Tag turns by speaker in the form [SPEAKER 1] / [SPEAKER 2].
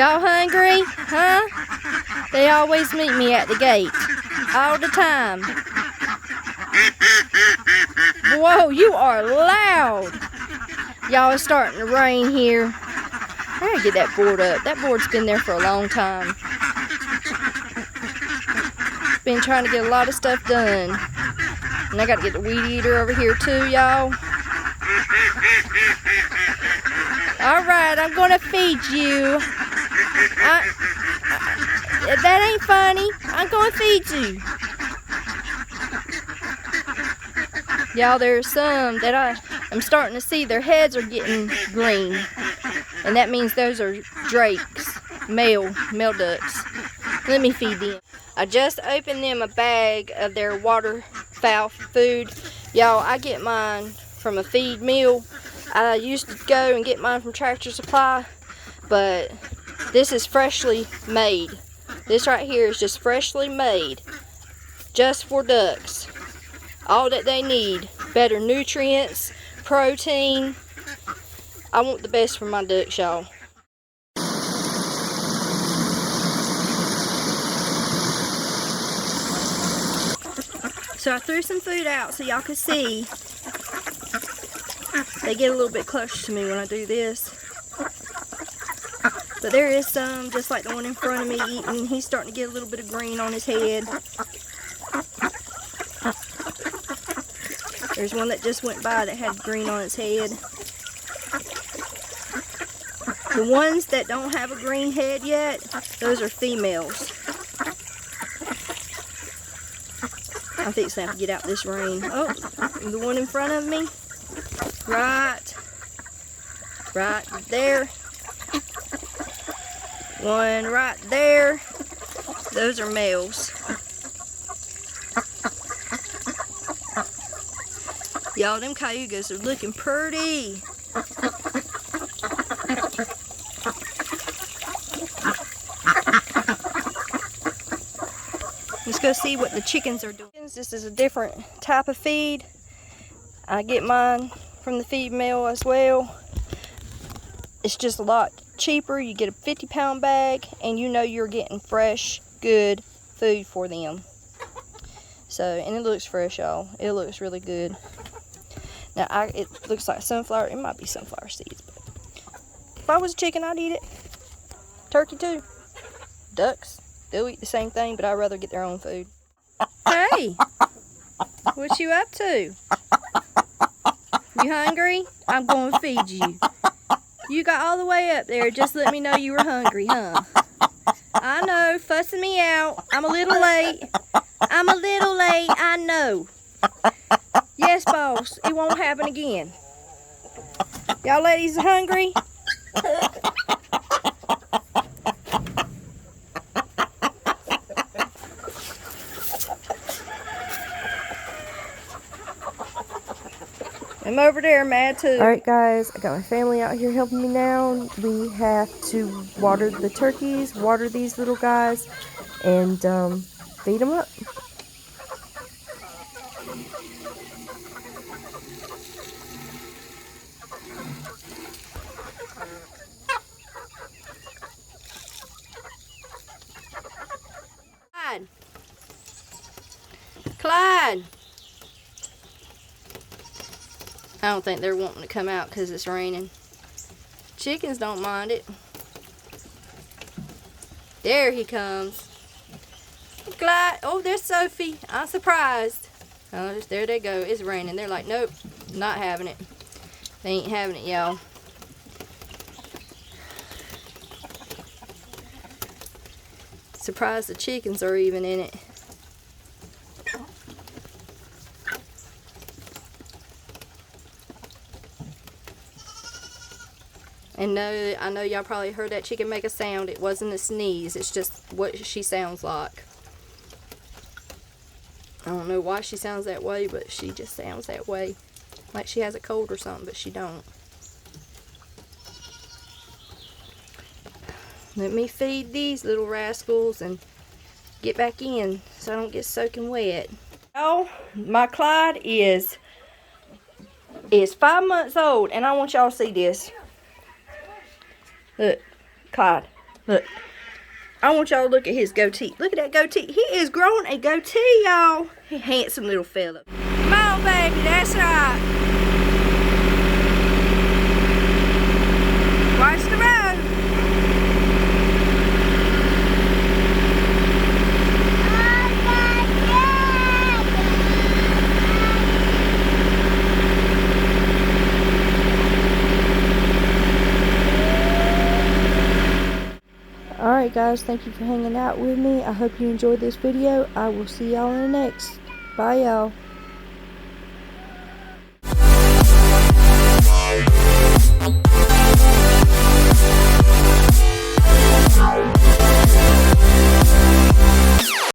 [SPEAKER 1] Y'all hungry? Huh? They always meet me at the gate. All the time. Whoa, you are loud. Y'all, it's starting to rain here. I gotta get that board up. That board's been there for a long time. Been trying to get a lot of stuff done. And I gotta get the weed eater over here too, y'all. Alright, I'm gonna feed you. That ain't funny. I'm gonna feed you. Y'all, there's some that I'm starting to see their heads are getting green. And that means those are drakes, male ducks. Let me feed them. I just opened them a bag of their waterfowl food. Y'all, I get mine from a feed mill. I used to go and get mine from Tractor Supply, but this is freshly made. This right here is just freshly made, just for ducks. All that they need, better nutrients, protein. I want the best for my ducks, y'all. So I threw some food out so y'all could see. They get a little bit closer to me when I do this. But there is some, just like the one in front of me eating. He's starting to get a little bit of green on his head. There's one that just went by that had green on its head. The ones that don't have a green head yet, those are females. I think it's going to have to get out this rain. Oh, the one in front of me. Right there. One right there. Those are males. Y'all, them cayugas are looking pretty. Let's go see what the chickens are doing. This is a different type of feed. I get mine from the feed mill as well. It's just a lot cheaper. You get a 50-pound bag and you know you're getting fresh, good food for them. So, and it looks fresh, y'all. It looks really good. Now, it looks like sunflower. It might be sunflower seeds, but if I was a chicken, I'd eat it. Turkey too. Ducks, they'll eat the same thing, but I'd rather get their own food. Hey, what you up to? You hungry? I'm going to feed you. You got all the way up there. Just let me know you were hungry, huh? I know, fussing me out. I'm a little late. I know. Yes, boss. It won't happen again. Y'all ladies hungry? I'm over there mad too. Alright guys, I got my family out here helping me now. We have to water the turkeys, water these little guys, and feed them up. Clyde! I don't think they're wanting to come out because it's raining. Chickens don't mind it. There he comes. Clyde. Oh, there's Sophie. I'm surprised. Oh, there they go. It's raining. They're like, nope, not having it. They ain't having it, y'all. Surprised the chickens are even in it. And no, I know y'all probably heard that chicken make a sound. It wasn't a sneeze. It's just what she sounds like. I don't know why she sounds that way, but she just sounds that way. Like she has a cold or something, but she don't. Let me feed these little rascals and get back in so I don't get soaking wet. Oh, my Clyde is 5 months old, and I want y'all to see this. Look, Clyde. Look. I want y'all to look at his goatee. Look at that goatee. He is growing a goatee, y'all. He handsome little fella. Come on, baby. That's right. Watch the road. Alright guys, thank you for hanging out with me. I hope you enjoyed this video. I will see y'all in the next. Bye y'all.